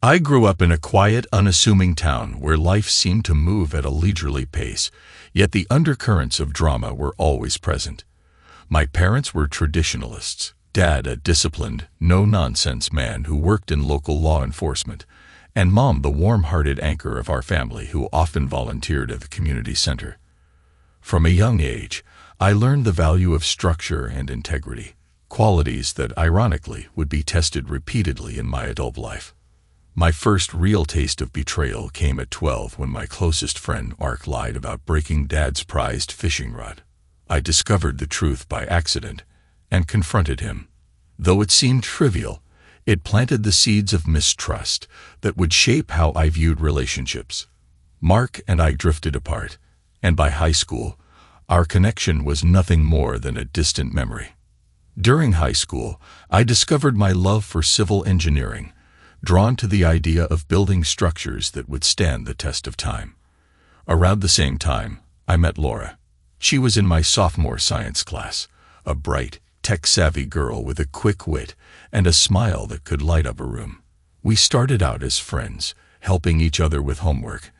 I grew up in a quiet, unassuming town where life seemed to move at a leisurely pace, yet the undercurrents of drama were always present. My parents were traditionalists. Dad, a disciplined, no-nonsense man who worked in local law enforcement, and Mom, the warm-hearted anchor of our family who often volunteered at the community center. From a young age, I learned the value of structure and integrity, qualities that, ironically, would be tested repeatedly in my adult life. My first real taste of betrayal came at 12 when my closest friend Mark lied about breaking Dad's prized fishing rod. I discovered the truth by accident and confronted him. Though it seemed trivial, it planted the seeds of mistrust that would shape how I viewed relationships. Mark and I drifted apart, and by high school, our connection was nothing more than a distant memory. During high school, I discovered my love for civil engineering, drawn to the idea of building structures that would stand the test of time. Around the same time, I met Laura. She was in my sophomore science class, a bright, tech-savvy girl with a quick wit and a smile that could light up a room. We started out as friends, helping each other with homework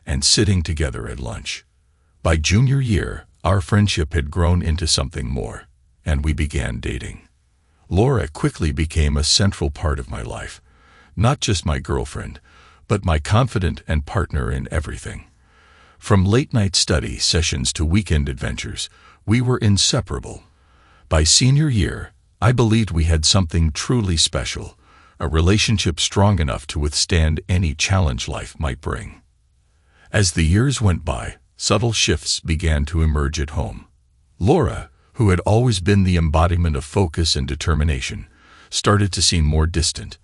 and sitting together at lunch. By junior year, our friendship had grown into something more, and we began dating. Laura quickly became a central part of my life, not just my girlfriend, but my confidant and partner in everything. From late-night study sessions to weekend adventures, we were inseparable. By senior year, I believed we had something truly special, a relationship strong enough to withstand any challenge life might bring. As the years went by, subtle shifts began to emerge at home. Laura, who had always been the embodiment of focus and determination, started to seem more distant.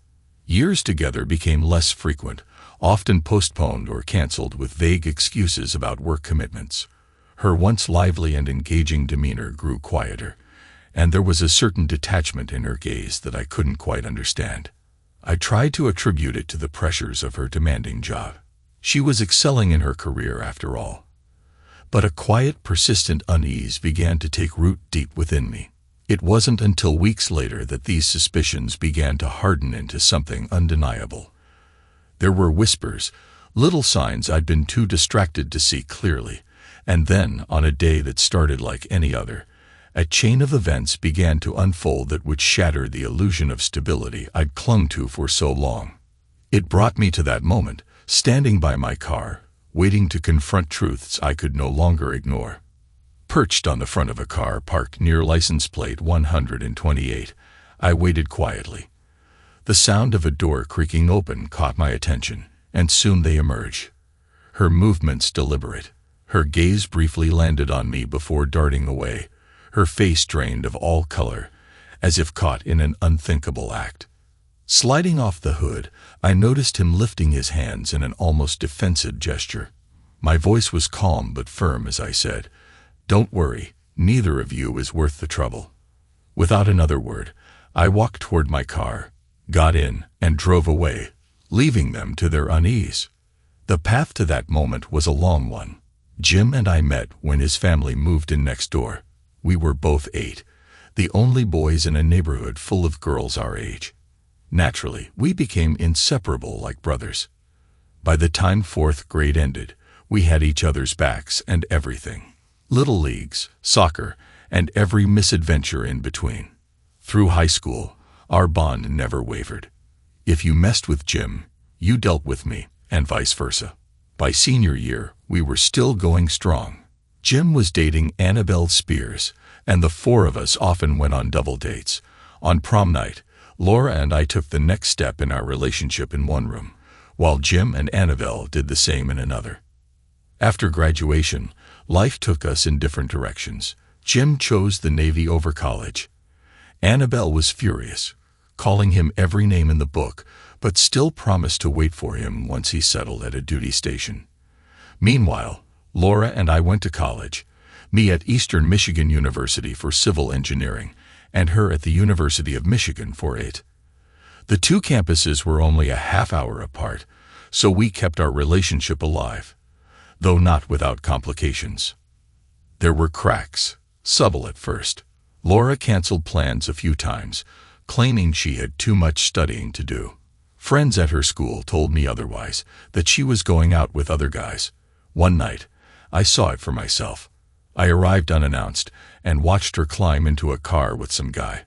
Years together became less frequent, often postponed or canceled with vague excuses about work commitments. Her once lively and engaging demeanor grew quieter, and there was a certain detachment in her gaze that I couldn't quite understand. I tried to attribute it to the pressures of her demanding job. She was excelling in her career after all. But a quiet, persistent unease began to take root deep within me. It wasn't until weeks later that these suspicions began to harden into something undeniable. There were whispers, little signs I'd been too distracted to see clearly, and then, on a day that started like any other, a chain of events began to unfold that would shatter the illusion of stability I'd clung to for so long. It brought me to that moment, standing by my car, waiting to confront truths I could no longer ignore. Perched on the front of a car parked near license plate 128, I waited quietly. The sound of a door creaking open caught my attention, and soon they emerged. Her movements deliberate. Her gaze briefly landed on me before darting away, her face drained of all color, as if caught in an unthinkable act. Sliding off the hood, I noticed him lifting his hands in an almost defensive gesture. My voice was calm but firm as I said, "Don't worry, neither of you is worth the trouble." Without another word, I walked toward my car, got in, and drove away, leaving them to their unease. The path to that moment was a long one. Jim and I met when his family moved in next door. We were both 8, the only boys in a neighborhood full of girls our age. Naturally, we became inseparable like brothers. By the time 4th grade ended, we had each other's backs and everything. Little leagues, soccer, and every misadventure in between. Through high school, our bond never wavered. If you messed with Jim, you dealt with me, and vice versa. By senior year, we were still going strong. Jim was dating Annabelle Spears, and the 4 of us often went on double dates. On prom night, Laura and I took the next step in our relationship in one room, while Jim and Annabelle did the same in another. After graduation, life took us in different directions. Jim chose the Navy over college. Annabelle was furious, calling him every name in the book, but still promised to wait for him once he settled at a duty station. Meanwhile, Laura and I went to college, me at Eastern Michigan University for civil engineering, and her at the University of Michigan for it. The two campuses were only a half-hour apart, so we kept our relationship alive, though not without complications. There were cracks, subtle at first. Laura canceled plans a few times, claiming she had too much studying to do. Friends at her school told me otherwise, that she was going out with other guys. One night, I saw it for myself. I arrived unannounced and watched her climb into a car with some guy.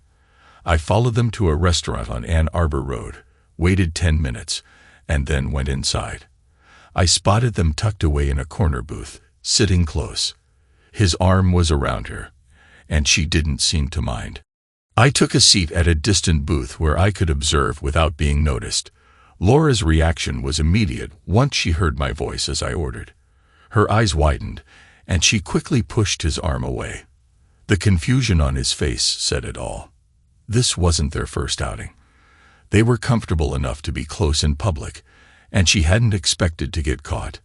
I followed them to a restaurant on Ann Arbor Road, waited 10 minutes, and then went inside. I spotted them tucked away in a corner booth, sitting close. His arm was around her, and she didn't seem to mind. I took a seat at a distant booth where I could observe without being noticed. Laura's reaction was immediate once she heard my voice as I ordered. Her eyes widened, and she quickly pushed his arm away. The confusion on his face said it all. This wasn't their first outing. They were comfortable enough to be close in public, and she hadn't expected to get caught.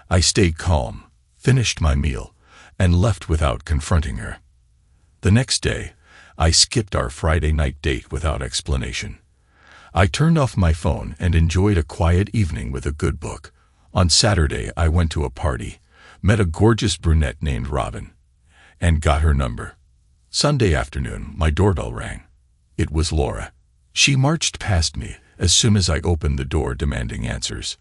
I stayed calm, finished my meal, and left without confronting her. The next day, I skipped our Friday night date without explanation. I turned off my phone and enjoyed a quiet evening with a good book. On Saturday, I went to a party, met a gorgeous brunette named Robin, and got her number. Sunday afternoon, my doorbell rang. It was Laura. She marched past me as soon as I opened the door, demanding answers.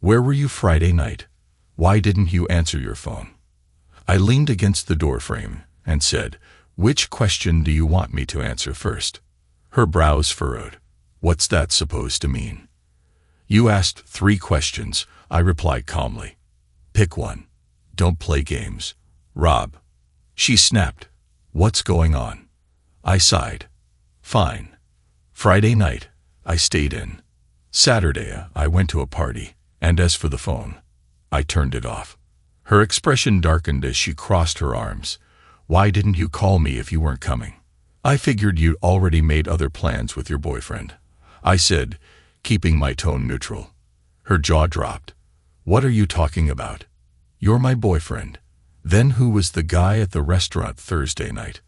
"Where were you Friday night? Why didn't you answer your phone?" I leaned against the doorframe and said, "Which question do you want me to answer first?" Her brows furrowed. "What's that supposed to mean?" "You asked 3 questions," I replied calmly. "Pick one. Don't play games." "Rob." She snapped. "What's going on?" I sighed. "Fine. Friday night, I stayed in. Saturday, I went to a party, and as for the phone, I turned it off." Her expression darkened as she crossed her arms. "Why didn't you call me if you weren't coming?" "I figured you'd already made other plans with your boyfriend," I said, keeping my tone neutral. Her jaw dropped. "What are you talking about? You're my boyfriend." "Then who was the guy at the restaurant Thursday night?"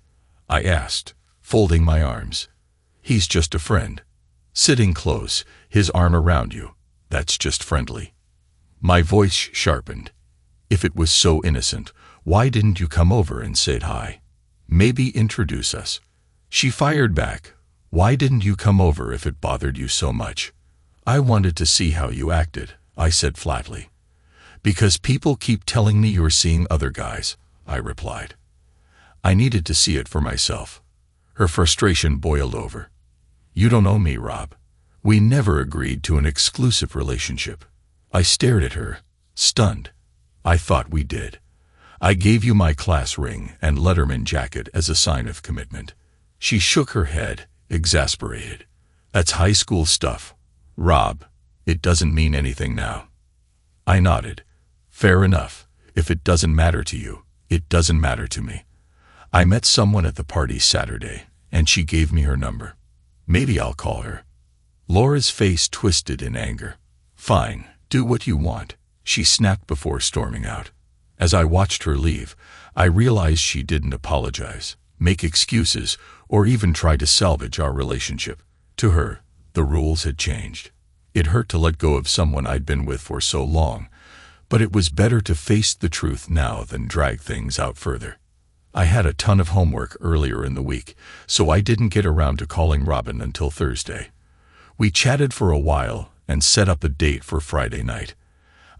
I asked, folding my arms. "He's just a friend. Sitting close, his arm around you. That's just friendly." My voice sharpened. "If it was so innocent, why didn't you come over and say hi? Maybe introduce us?" She fired back. "Why didn't you come over if it bothered you so much?" "I wanted to see how you acted," I said flatly. "Because people keep telling me you're seeing other guys," I replied. I needed to see it for myself. Her frustration boiled over. "You don't know me, Rob. We never agreed to an exclusive relationship." I stared at her, stunned. "I thought we did. I gave you my class ring and Letterman jacket as a sign of commitment." She shook her head, exasperated. "That's high school stuff, Rob. It doesn't mean anything now." I nodded. "Fair enough. If it doesn't matter to you, it doesn't matter to me. I met someone at the party Saturday, and she gave me her number. Maybe I'll call her." Laura's face twisted in anger. "Fine, do what you want," she snapped before storming out. As I watched her leave, I realized she didn't apologize, make excuses, or even try to salvage our relationship. To her, the rules had changed. It hurt to let go of someone I'd been with for so long, but it was better to face the truth now than drag things out further. I had a ton of homework earlier in the week, so I didn't get around to calling Robin until Thursday. We chatted for a while and set up a date for Friday night.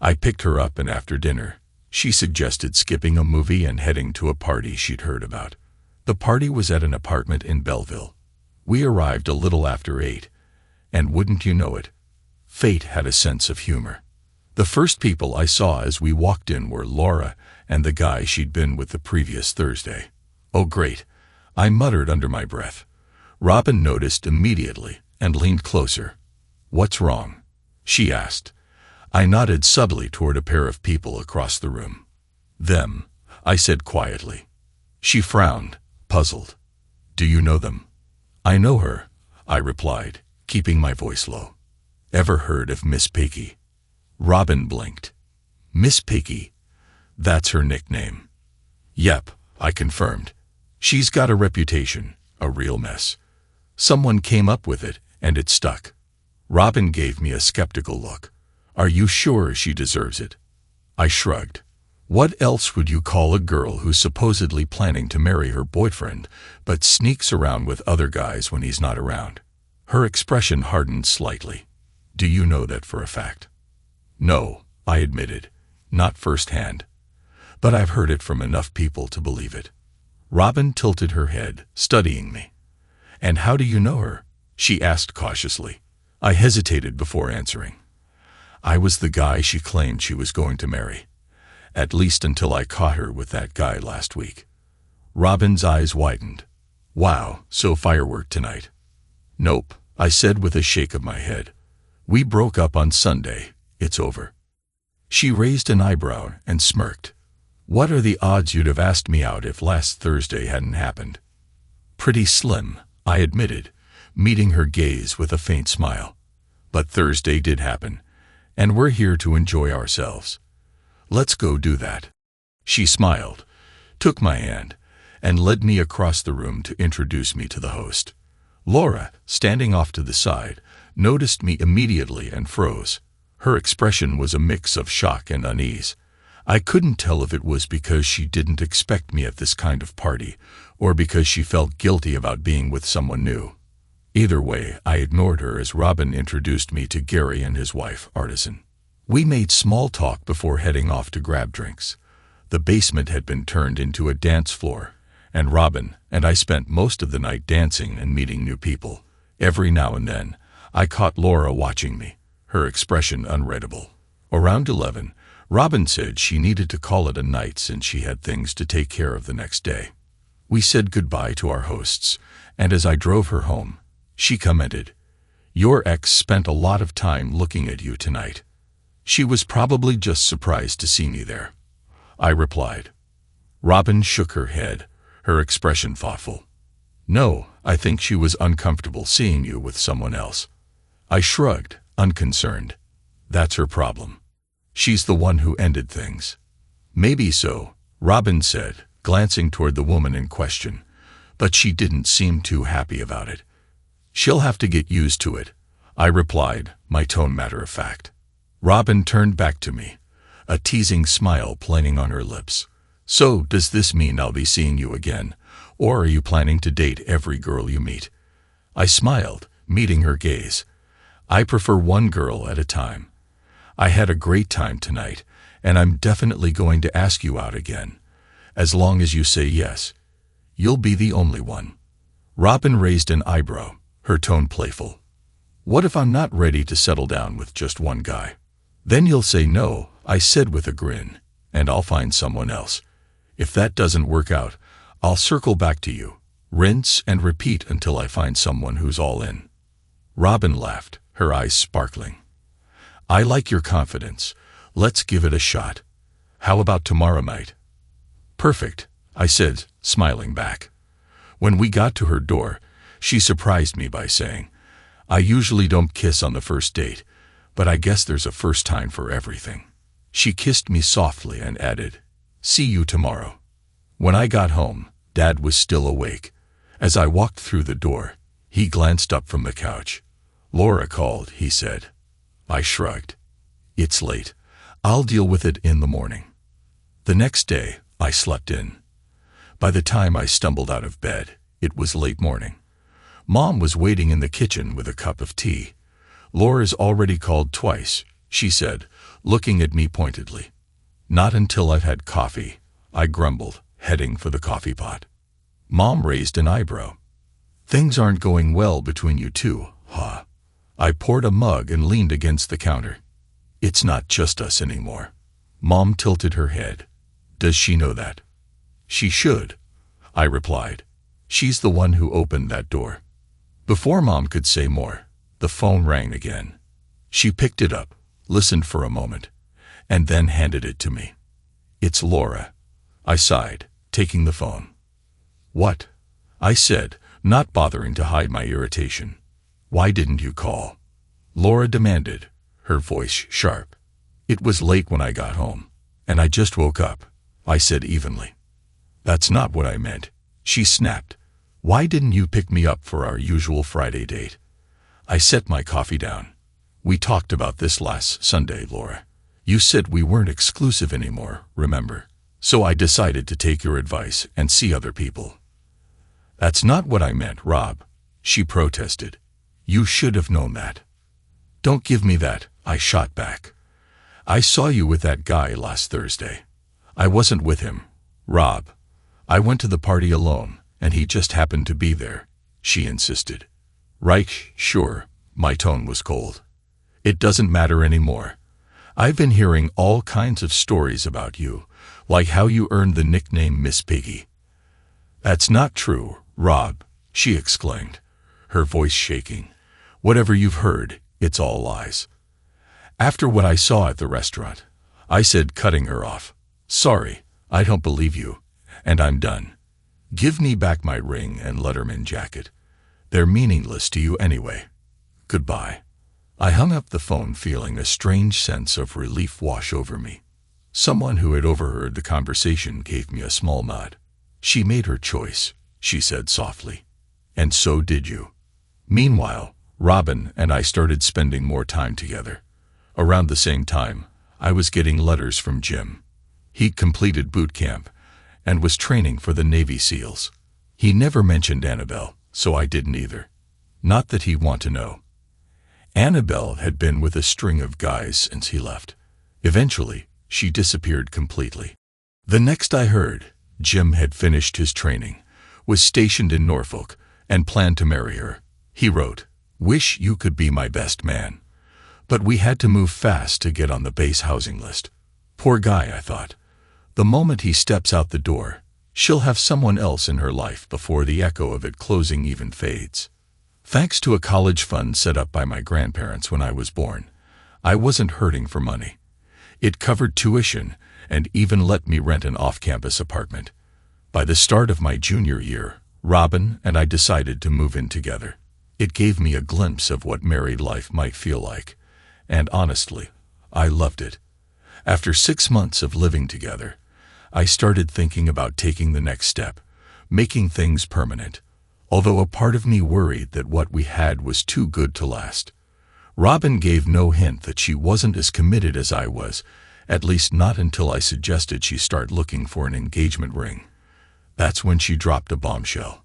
I picked her up, and after dinner, she suggested skipping a movie and heading to a party she'd heard about. The party was at an apartment in Belleville. We arrived a little after 8, and wouldn't you know it, fate had a sense of humor. The first people I saw as we walked in were Laura and the guy she'd been with the previous Thursday. "Oh great," I muttered under my breath. Robin noticed immediately and leaned closer. "What's wrong?" she asked. I nodded subtly toward a pair of people across the room. "Them," I said quietly. She frowned, puzzled. "Do you know them?" "I know her," I replied, keeping my voice low. "Ever heard of Miss Piggy?" Robin blinked. "Miss Piggy? That's her nickname." "Yep," I confirmed. "She's got a reputation, a real mess. Someone came up with it, and it stuck." Robin gave me a skeptical look. "Are you sure she deserves it?" I shrugged. What else would you call a girl who's supposedly planning to marry her boyfriend, but sneaks around with other guys when he's not around? Her expression hardened slightly. Do you know that for a fact? No, I admitted. Not firsthand. But I've heard it from enough people to believe it. Robin tilted her head, studying me. And how do you know her? She asked cautiously. I hesitated before answering. I was the guy she claimed she was going to marry. At least until I caught her with that guy last week. Robin's eyes widened. Wow, so firework tonight. Nope, I said with a shake of my head. We broke up on Sunday. It's over. She raised an eyebrow and smirked. What are the odds you'd have asked me out if last Thursday hadn't happened? Pretty slim, I admitted, meeting her gaze with a faint smile. But Thursday did happen, and we're here to enjoy ourselves. Let's go do that. She smiled, took my hand, and led me across the room to introduce me to the host. Laura, standing off to the side, noticed me immediately and froze. Her expression was a mix of shock and unease. I couldn't tell if it was because she didn't expect me at this kind of party, or because she felt guilty about being with someone new. Either way, I ignored her as Robin introduced me to Gary and his wife, Artisan. We made small talk before heading off to grab drinks. The basement had been turned into a dance floor, and Robin and I spent most of the night dancing and meeting new people. Every now and then, I caught Laura watching me, her expression unreadable. Around 11, Robin said she needed to call it a night since she had things to take care of the next day. We said goodbye to our hosts, and as I drove her home, she commented, "Your ex spent a lot of time looking at you tonight." She was probably just surprised to see me there, I replied. Robin shook her head, her expression thoughtful. No, I think she was uncomfortable seeing you with someone else. I shrugged, unconcerned. That's her problem. She's the one who ended things. Maybe so, Robin said, glancing toward the woman in question, but she didn't seem too happy about it. She'll have to get used to it, I replied, my tone matter-of-fact. Robin turned back to me, a teasing smile playing on her lips. So, does this mean I'll be seeing you again, or are you planning to date every girl you meet? I smiled, meeting her gaze. I prefer one girl at a time. I had a great time tonight, and I'm definitely going to ask you out again. As long as you say yes. You'll be the only one. Robin raised an eyebrow, her tone playful. What if I'm not ready to settle down with just one guy? Then you'll say no, I said with a grin, and I'll find someone else. If that doesn't work out, I'll circle back to you. Rinse and repeat until I find someone who's all in. Robin laughed, her eyes sparkling. I like your confidence. Let's give it a shot. How about tomorrow night? Perfect, I said, smiling back. When we got to her door, she surprised me by saying, I usually don't kiss on the first date, but I guess there's a first time for everything. She kissed me softly and added, see you tomorrow. When I got home, Dad was still awake. As I walked through the door, he glanced up from the couch. Laura called, he said. I shrugged. It's late. I'll deal with it in the morning. The next day, I slept in. By the time I stumbled out of bed, it was late morning. Mom was waiting in the kitchen with a cup of tea. Laura's already called twice, she said, looking at me pointedly. Not until I've had coffee, I grumbled, heading for the coffee pot. Mom raised an eyebrow. Things aren't going well between you two, huh? I poured a mug and leaned against the counter. It's not just us anymore. Mom tilted her head. Does she know that? She should, I replied. She's the one who opened that door. Before Mom could say more, the phone rang again. She picked it up, listened for a moment, and then handed it to me. It's Laura, I sighed, taking the phone. What? I said, not bothering to hide my irritation. Why didn't you call? Laura demanded, her voice sharp. It was late when I got home, and I just woke up, I said evenly. That's not what I meant, she snapped. Why didn't you pick me up for our usual Friday date? I set my coffee down. We talked about this last Sunday, Laura. You said we weren't exclusive anymore, remember? So I decided to take your advice and see other people. That's not what I meant, Rob, she protested. You should have known that. Don't give me that, I shot back. I saw you with that guy last Thursday. I wasn't with him, Rob. I went to the party alone, and he just happened to be there, she insisted. Right, sure, my tone was cold. It doesn't matter anymore. I've been hearing all kinds of stories about you, like how you earned the nickname Miss Piggy. That's not true, Rob, she exclaimed, her voice shaking. Whatever you've heard, it's all lies. After what I saw at the restaurant, I said, cutting her off, sorry, I don't believe you, and I'm done. Give me back my ring and Letterman jacket. They're meaningless to you anyway. Goodbye. I hung up the phone feeling a strange sense of relief wash over me. Someone who had overheard the conversation gave me a small nod. She made her choice, she said softly. And so did you. Meanwhile, Robin and I started spending more time together. Around the same time, I was getting letters from Jim. He'd completed boot camp and was training for the Navy SEALs. He never mentioned Annabelle, so I didn't either. Not that he'd want to know. Annabelle had been with a string of guys since he left. Eventually, she disappeared completely. The next I heard, Jim had finished his training, was stationed in Norfolk, and planned to marry her. He wrote, "Wish you could be my best man. But we had to move fast to get on the base housing list." Poor guy, I thought. The moment he steps out the door, she'll have someone else in her life before the echo of it closing even fades. Thanks to a college fund set up by my grandparents when I was born, I wasn't hurting for money. It covered tuition and even let me rent an off-campus apartment. By the start of my junior year, Robin and I decided to move in together. It gave me a glimpse of what married life might feel like, and honestly, I loved it. After 6 months of living together, I started thinking about taking the next step, making things permanent, although a part of me worried that what we had was too good to last. Robin gave no hint that she wasn't as committed as I was, at least not until I suggested she start looking for an engagement ring. That's when she dropped a bombshell.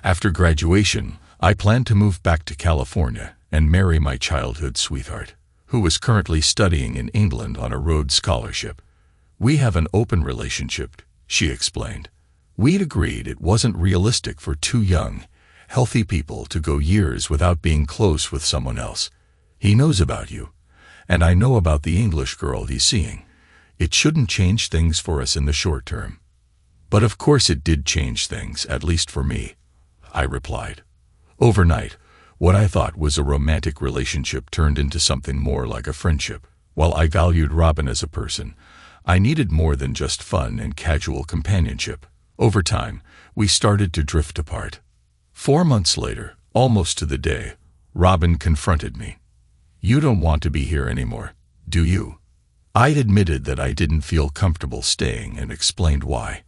After graduation, I planned to move back to California and marry my childhood sweetheart, who was currently studying in England on a Rhodes Scholarship. We have an open relationship, she explained. We'd agreed it wasn't realistic for two young, healthy people to go years without being close with someone else. He knows about you, and I know about the English girl he's seeing. It shouldn't change things for us in the short term. But of course it did change things, at least for me, I replied. Overnight, what I thought was a romantic relationship turned into something more like a friendship. While I valued Robin as a person, I needed more than just fun and casual companionship. Over time, we started to drift apart. 4 months later, almost to the day, Robin confronted me. "You don't want to be here anymore, do you?" I'd admitted that I didn't feel comfortable staying and explained why.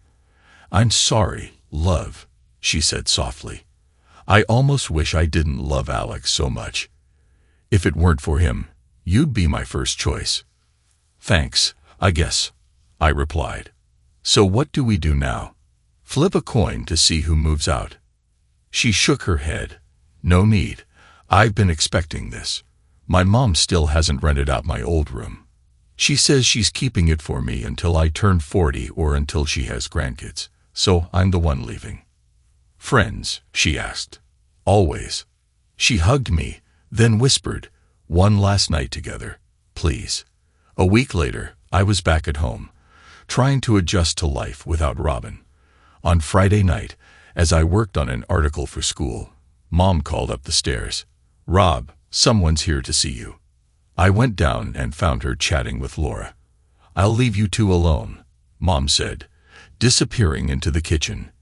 "I'm sorry, love," she said softly. "I almost wish I didn't love Alex so much. If it weren't for him, you'd be my first choice." "Thanks, I guess," I replied. "So what do we do now? Flip a coin to see who moves out?" She shook her head. "No need. I've been expecting this. My mom still hasn't rented out my old room. She says she's keeping it for me until I turn 40 or until she has grandkids, so I'm the one leaving." "Friends?" she asked. "Always." She hugged me, then whispered, "One last night together, please." A week later, I was back at home, trying to adjust to life without Robin. On Friday night, as I worked on an article for school, Mom called up the stairs. "Rob, someone's here to see you." I went down and found her chatting with Laura. "I'll leave you two alone," Mom said, disappearing into the kitchen.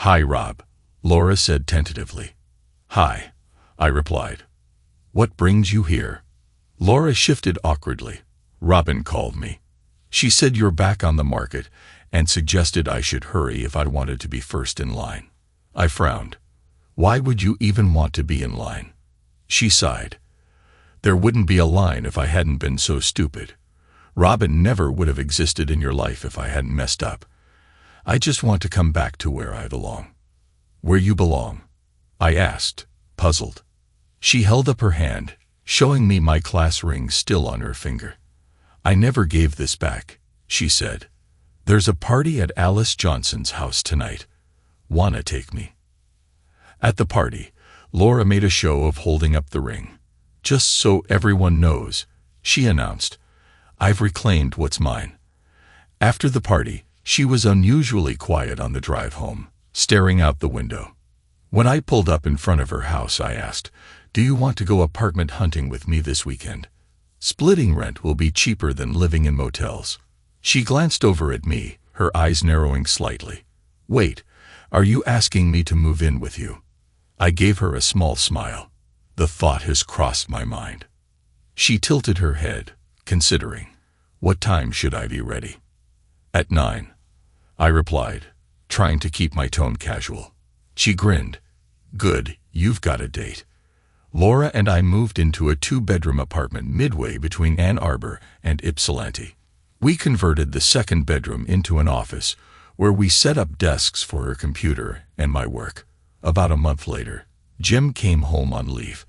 "Hi, Rob," Laura said tentatively. "Hi," I replied. "What brings you here?" Laura shifted awkwardly. "Robin called me. She said you're back on the market and suggested I should hurry if I wanted to be first in line." I frowned. "Why would you even want to be in line?" She sighed. "There wouldn't be a line if I hadn't been so stupid. Robin never would have existed in your life if I hadn't messed up. I just want to come back to where I belong." "Where you belong?" I asked, puzzled. She held up her hand. showing me my class ring still on her finger. "I never gave this back," she said. "There's a party at Alice Johnson's house tonight. Wanna take me?" At the party, Laura made a show of holding up the ring. "Just so everyone knows," she announced, "I've reclaimed what's mine." After the party, she was unusually quiet on the drive home, staring out the window. When I pulled up in front of her house, I asked, "Do you want to go apartment hunting with me this weekend? Splitting rent will be cheaper than living in motels." She glanced over at me, her eyes narrowing slightly. "Wait, are you asking me to move in with you?" I gave her a small smile. The thought has crossed my mind. She tilted her head, considering. "What time should I be ready?" "At 9. I replied, trying to keep my tone casual. She grinned. "Good, you've got a date." Laura and I moved into a 2-bedroom apartment midway between Ann Arbor and Ypsilanti. We converted the second bedroom into an office, where we set up desks for her computer and my work. About a month later, Jim came home on leave,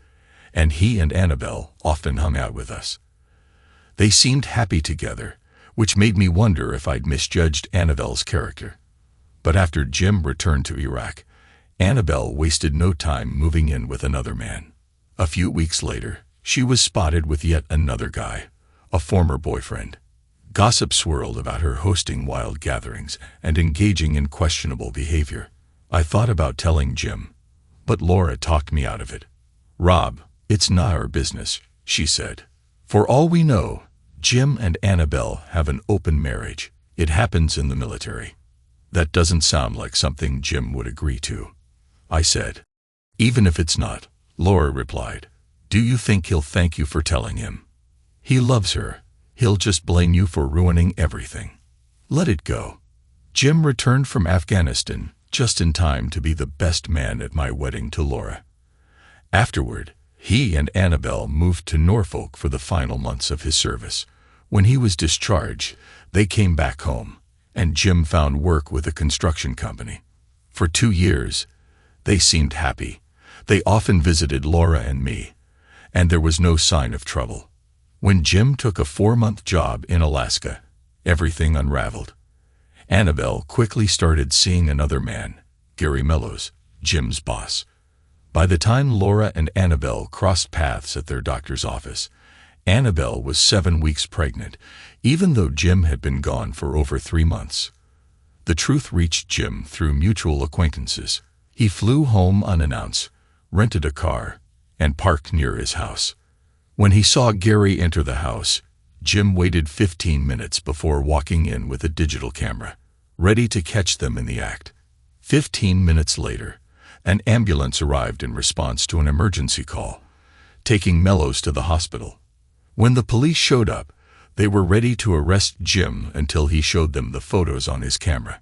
and he and Annabelle often hung out with us. They seemed happy together, which made me wonder if I'd misjudged Annabelle's character. But after Jim returned to Iraq, Annabelle wasted no time moving in with another man. A few weeks later, she was spotted with yet another guy, a former boyfriend. Gossip swirled about her hosting wild gatherings and engaging in questionable behavior. I thought about telling Jim, but Laura talked me out of it. "Rob, it's not our business," she said. "For all we know, Jim and Annabelle have an open marriage. It happens in the military." "That doesn't sound like something Jim would agree to," I said. "Even if it's not," Laura replied, "do you think he'll thank you for telling him? He loves her. He'll just blame you for ruining everything. Let it go." Jim returned from Afghanistan just in time to be the best man at my wedding to Laura. Afterward, he and Annabelle moved to Norfolk for the final months of his service. When he was discharged, they came back home, and Jim found work with a construction company. For 2 years, they seemed happy. They often visited Laura and me, and there was no sign of trouble. When Jim took a 4-month job in Alaska, everything unraveled. Annabelle quickly started seeing another man, Gary Mellows, Jim's boss. By the time Laura and Annabelle crossed paths at their doctor's office, Annabelle was 7 weeks pregnant, even though Jim had been gone for over 3 months. The truth reached Jim through mutual acquaintances. He flew home unannounced, rented a car, and parked near his house. When he saw Gary enter the house, Jim waited 15 minutes before walking in with a digital camera, ready to catch them in the act. 15 minutes later, an ambulance arrived in response to an emergency call, taking Mellows to the hospital. When the police showed up, they were ready to arrest Jim until he showed them the photos on his camera.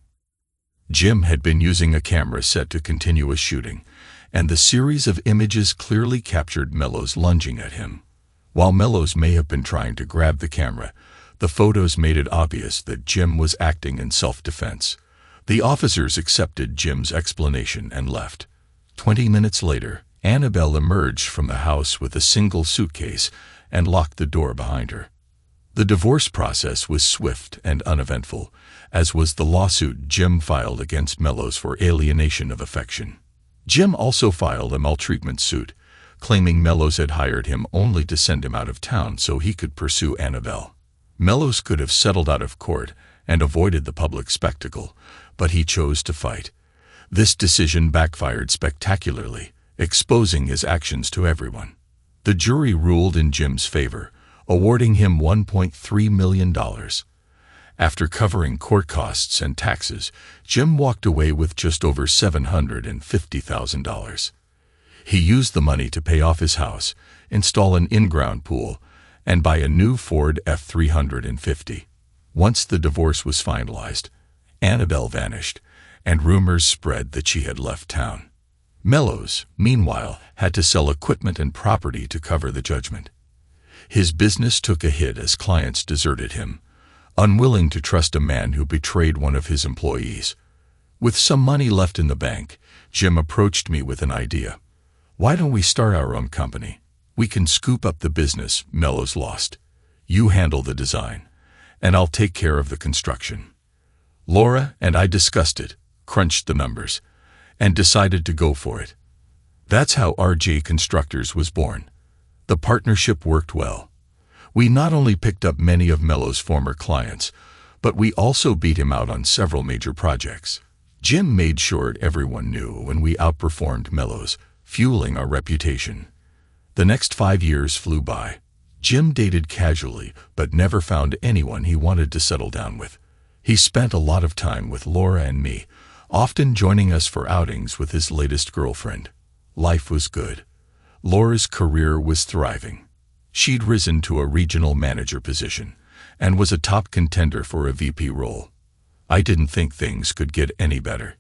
Jim had been using a camera set to continuous shooting, and the series of images clearly captured Mellows lunging at him. While Mellows may have been trying to grab the camera, the photos made it obvious that Jim was acting in self-defense. The officers accepted Jim's explanation and left. 20 minutes later, Annabelle emerged from the house with a single suitcase and locked the door behind her. The divorce process was swift and uneventful, as was the lawsuit Jim filed against Mellows for alienation of affection. Jim also filed a maltreatment suit, claiming Mellows had hired him only to send him out of town so he could pursue Annabelle. Mellows could have settled out of court and avoided the public spectacle, but he chose to fight. This decision backfired spectacularly, exposing his actions to everyone. The jury ruled in Jim's favor, awarding him $1.3 million. After covering court costs and taxes, Jim walked away with just over $750,000. He used the money to pay off his house, install an in-ground pool, and buy a new Ford F-350. Once the divorce was finalized, Annabelle vanished, and rumors spread that she had left town. Mellows, meanwhile, had to sell equipment and property to cover the judgment. His business took a hit as clients deserted him, unwilling to trust a man who betrayed one of his employees. With some money left in the bank, Jim approached me with an idea. "Why don't we start our own company? We can scoop up the business Mello's lost. You handle the design, and I'll take care of the construction. Laura and I discussed it, crunched the numbers, and decided to go for it. That's how RJ Constructors was born. The partnership worked well. We not only picked up many of Mello's former clients, but we also beat him out on several major projects. Jim made sure everyone knew when we outperformed Mello's, fueling our reputation. The next 5 years flew by. Jim dated casually, but never found anyone he wanted to settle down with. He spent a lot of time with Laura and me, often joining us for outings with his latest girlfriend. Life was good. Laura's career was thriving. She'd risen to a regional manager position and was a top contender for a VP role. I didn't think things could get any better.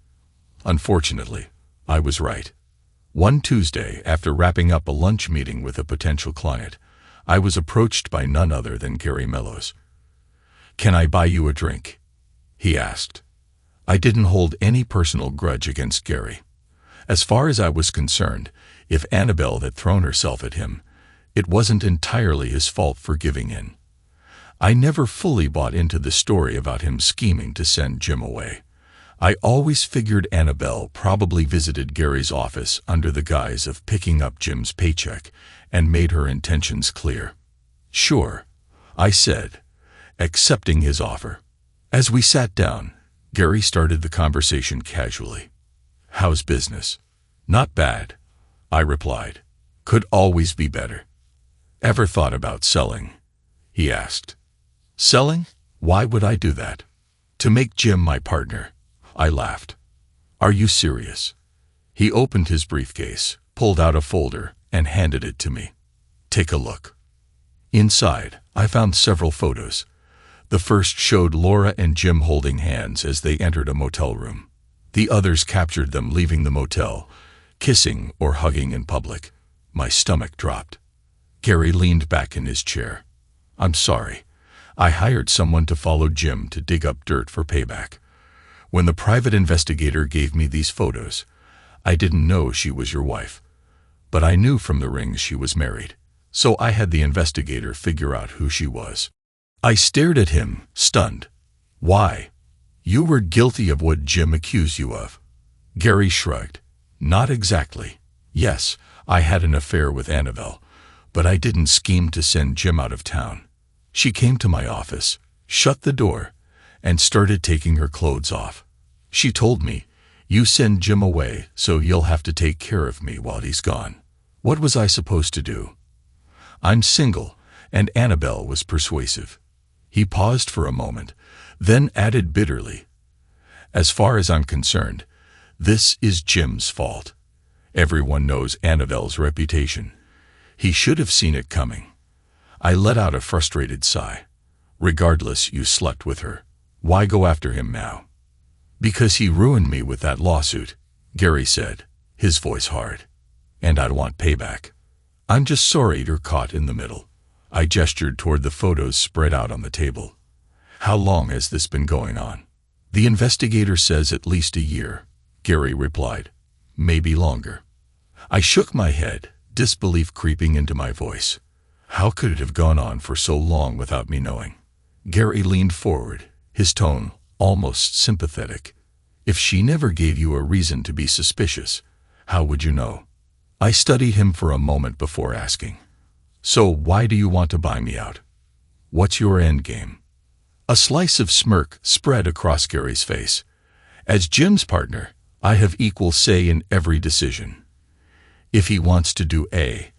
Unfortunately, I was right. One Tuesday, after wrapping up a lunch meeting with a potential client, I was approached by none other than Gary Mellows. "Can I buy you a drink?" he asked. I didn't hold any personal grudge against Gary. As far as I was concerned, if Annabelle had thrown herself at him, it wasn't entirely his fault for giving in. I never fully bought into the story about him scheming to send Jim away. I always figured Annabelle probably visited Gary's office under the guise of picking up Jim's paycheck and made her intentions clear. "Sure," I said, accepting his offer. As we sat down, Gary started the conversation casually. "How's business?" "Not bad," I replied. "Could always be better." "Ever thought about selling?" he asked. "Selling? Why would I do that?" "To make Jim my partner," I laughed. "Are you serious?" He opened his briefcase, pulled out a folder, and handed it to me. "Take a look." Inside, I found several photos. The first showed Laura and Jim holding hands as they entered a motel room. The others captured them leaving the motel, kissing or hugging in public. My stomach dropped. Gary leaned back in his chair. "I'm sorry. I hired someone to follow Jim to dig up dirt for payback. When the private investigator gave me these photos, I didn't know she was your wife. But I knew from the rings she was married, so I had the investigator figure out who she was." I stared at him, stunned. "Why? You were guilty of what Jim accused you of." Gary shrugged. "Not exactly. Yes, I had an affair with Annabelle, but I didn't scheme to send Jim out of town. She came to my office, shut the door, and started taking her clothes off. She told me, 'You send Jim away, so you'll have to take care of me while he's gone.' What was I supposed to do? I'm single, and Annabelle was persuasive." He paused for a moment, then added bitterly, "As far as I'm concerned, this is Jim's fault. Everyone knows Annabelle's reputation. He should have seen it coming." I let out a frustrated sigh. "Regardless, you slept with her. Why go after him now?" "Because he ruined me with that lawsuit," Gary said, his voice hard. "And I want payback. I'm just sorry you're caught in the middle." I gestured toward the photos spread out on the table. "How long has this been going on?" "The investigator says at least a year," Gary replied. "Maybe longer." I shook my head, disbelief creeping into my voice. How could it have gone on for so long without me knowing? Gary leaned forward, his tone almost sympathetic. "If she never gave you a reason to be suspicious, how would you know?" I studied him for a moment before asking, "So why do you want to buy me out? What's your end game?" A slice of smirk spread across Gary's face. "As Jim's partner, I have equal say in every decision. If he wants to do A,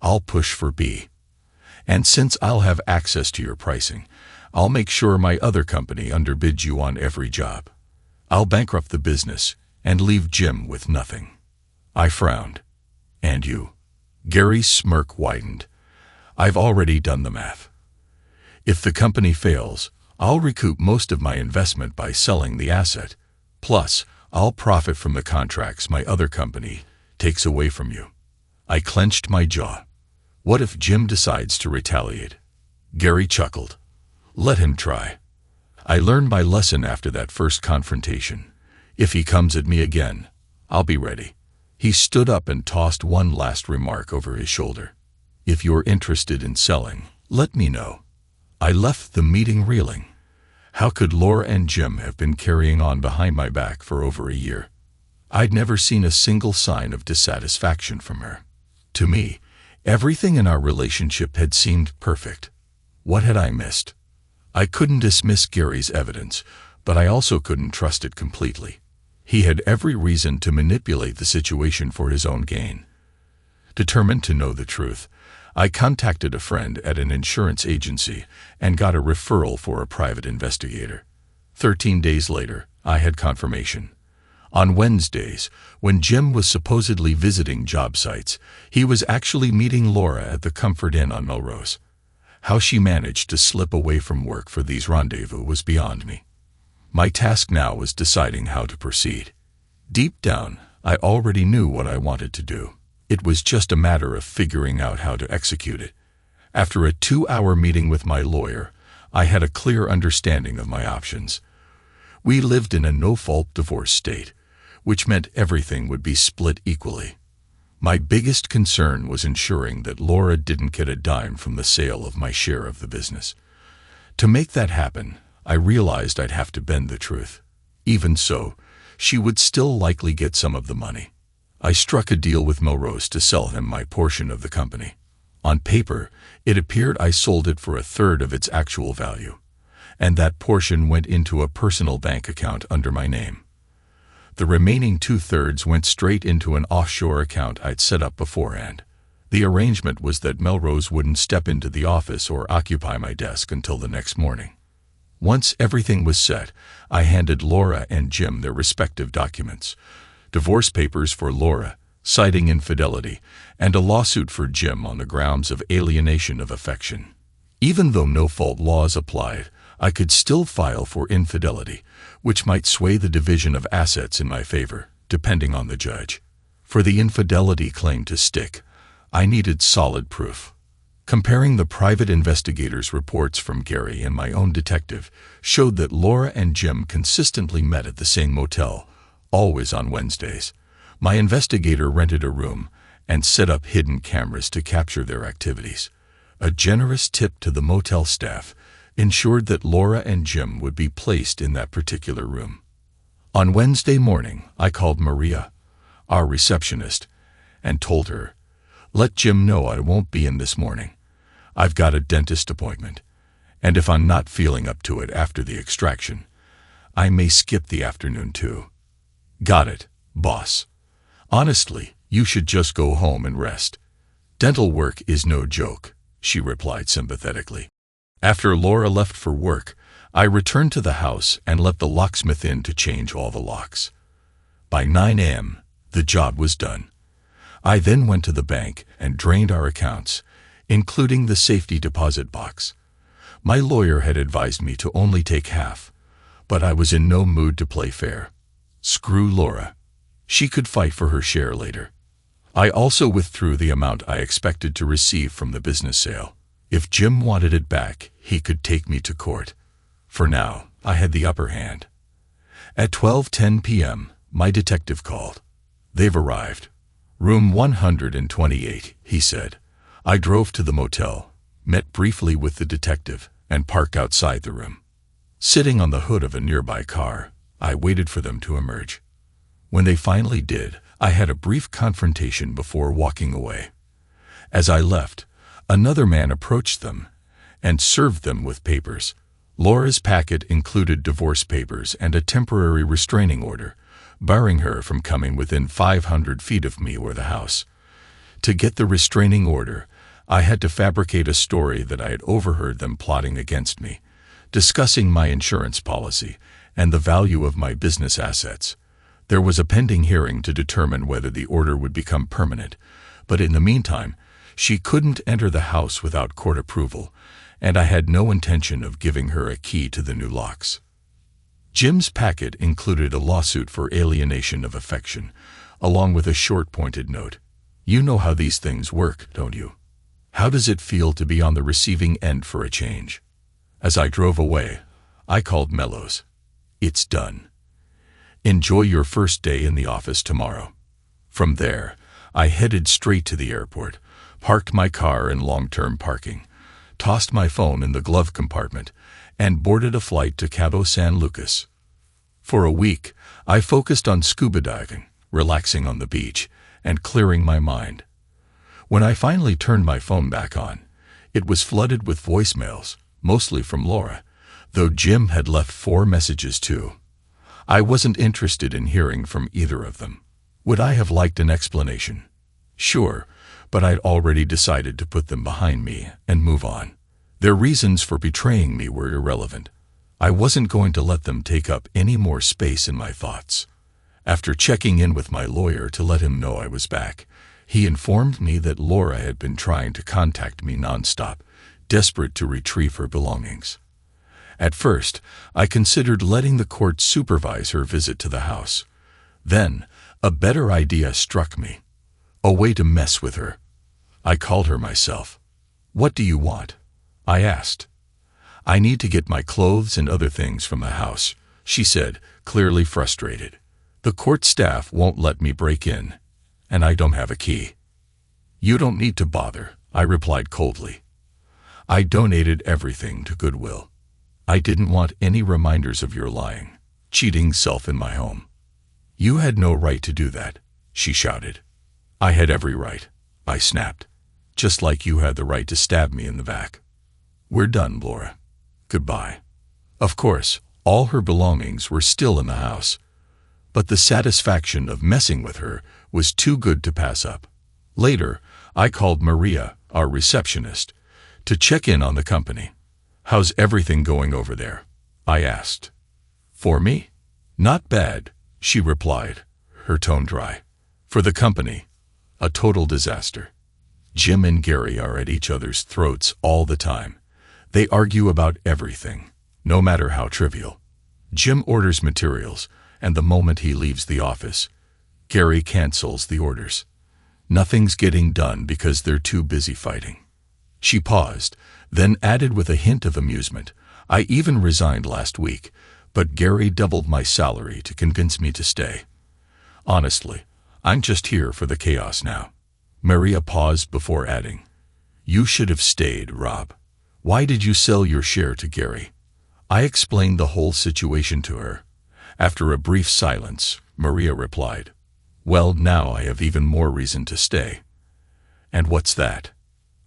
I'll push for B. And since I'll have access to your pricing, I'll make sure my other company underbids you on every job. I'll bankrupt the business and leave Jim with nothing." I frowned. "And you?" Gary's smirk widened. "I've already done the math. If the company fails, I'll recoup most of my investment by selling the asset. Plus, I'll profit from the contracts my other company takes away from you." I clenched my jaw. What if Jim decides to retaliate? Gary chuckled. "Let him try. I learned my lesson after that first confrontation. If he comes at me again, I'll be ready." He stood up and tossed one last remark over his shoulder. If you're interested in selling, let me know. I left the meeting reeling. How could Laura and Jim have been carrying on behind my back for over a year? I'd never seen a single sign of dissatisfaction from her. To me, everything in our relationship had seemed perfect. What had I missed? I couldn't dismiss Gary's evidence, but I also couldn't trust it completely. He had every reason to manipulate the situation for his own gain. Determined to know the truth, I contacted a friend at an insurance agency and got a referral for a private investigator. 13 days later, I had confirmation. On Wednesdays, when Jim was supposedly visiting job sites, he was actually meeting Laura at the Comfort Inn on Melrose. How she managed to slip away from work for these rendezvous was beyond me. My task now was deciding how to proceed. Deep down, I already knew what I wanted to do. It was just a matter of figuring out how to execute it. After a 2-hour meeting with my lawyer, I had a clear understanding of my options. We lived in a no-fault divorce state, which meant everything would be split equally. My biggest concern was ensuring that Laura didn't get a dime from the sale of my share of the business. To make that happen, I realized I'd have to bend the truth. Even so, she would still likely get some of the money. I struck a deal with Melrose to sell him my portion of the company. On paper, it appeared I sold it for 1/3 of its actual value, and that portion went into a personal bank account under my name. The remaining 2/3 went straight into an offshore account I'd set up beforehand. The arrangement was that Melrose wouldn't step into the office or occupy my desk until the next morning. Once everything was set, I handed Laura and Jim their respective documents. Divorce papers for Laura, citing infidelity, and a lawsuit for Jim on the grounds of alienation of affection. Even though no-fault laws applied, I could still file for infidelity, which might sway the division of assets in my favor, depending on the judge. For the infidelity claim to stick, I needed solid proof. Comparing the private investigator's reports from Gary and my own detective showed that Laura and Jim consistently met at the same motel, always on Wednesdays. My investigator rented a room and set up hidden cameras to capture their activities. A generous tip to the motel staff ensured that Laura and Jim would be placed in that particular room. On Wednesday morning, I called Maria, our receptionist, and told her, "Let Jim know I won't be in this morning. I've got a dentist appointment, and if I'm not feeling up to it after the extraction, I may skip the afternoon too." "Got it, boss. Honestly, you should just go home and rest. Dental work is no joke," she replied sympathetically. After Laura left for work, I returned to the house and let the locksmith in to change all the locks. By 9 a.m., the job was done. I then went to the bank and drained our accounts, including the safety deposit box. My lawyer had advised me to only take half, but I was in no mood to play fair. Screw Laura. She could fight for her share later. I also withdrew the amount I expected to receive from the business sale. If Jim wanted it back, he could take me to court. For now, I had the upper hand. At 12:10 p.m., my detective called. "They've arrived. Room 128, he said. I drove to the motel, met briefly with the detective, and parked outside the room. Sitting on the hood of a nearby car, I waited for them to emerge. When they finally did, I had a brief confrontation before walking away. As I left, another man approached them and served them with papers. Laura's packet included divorce papers and a temporary restraining order, barring her from coming within 500 feet of me or the house. To get the restraining order, I had to fabricate a story that I had overheard them plotting against me, discussing my insurance policy and the value of my business assets. There was a pending hearing to determine whether the order would become permanent, but in the meantime, she couldn't enter the house without court approval, and I had no intention of giving her a key to the new locks. Jim's packet included a lawsuit for alienation of affection, along with a short pointed note. "You know how these things work, don't you? How does it feel to be on the receiving end for a change?" As I drove away, I called Melrose. "It's done. Enjoy your first day in the office tomorrow." From there, I headed straight to the airport, parked my car in long-term parking, tossed my phone in the glove compartment, and boarded a flight to Cabo San Lucas. For a week, I focused on scuba diving, relaxing on the beach, and clearing my mind. When I finally turned my phone back on, it was flooded with voicemails, mostly from Laura, though Jim had left 4 messages too. I wasn't interested in hearing from either of them. Would I have liked an explanation? Sure, but I'd already decided to put them behind me and move on. Their reasons for betraying me were irrelevant. I wasn't going to let them take up any more space in my thoughts. After checking in with my lawyer to let him know I was back, he informed me that Laura had been trying to contact me nonstop, desperate to retrieve her belongings. At first, I considered letting the court supervise her visit to the house. Then, a better idea struck me. A way to mess with her. I called her myself. "What do you want?" I asked. "I need to get my clothes and other things from the house," she said, clearly frustrated. "The court staff won't let me break in, and I don't have a key." "You don't need to bother," I replied coldly. "I donated everything to Goodwill. I didn't want any reminders of your lying, cheating self in my home." "You had no right to do that," she shouted. "I had every right," I snapped, "just like you had the right to stab me in the back." "We're done, Laura. Goodbye." Of course, all her belongings were still in the house, but the satisfaction of messing with her was too good to pass up. Later, I called Maria, our receptionist, to check in on the company. "How's everything going over there?" I asked. "For me? Not bad," she replied, her tone dry. "For the company, a total disaster. Jim and Gary are at each other's throats all the time. They argue about everything, no matter how trivial. Jim orders materials, and the moment he leaves the office, Gary cancels the orders. Nothing's getting done because they're too busy fighting." She paused, then added with a hint of amusement, "I even resigned last week, but Gary doubled my salary to convince me to stay. Honestly, I'm just here for the chaos now." Maria paused before adding, "You should have stayed, Rob. Why did you sell your share to Gary?" I explained the whole situation to her. After a brief silence, Maria replied, "Well, now I have even more reason to stay." "And what's that?"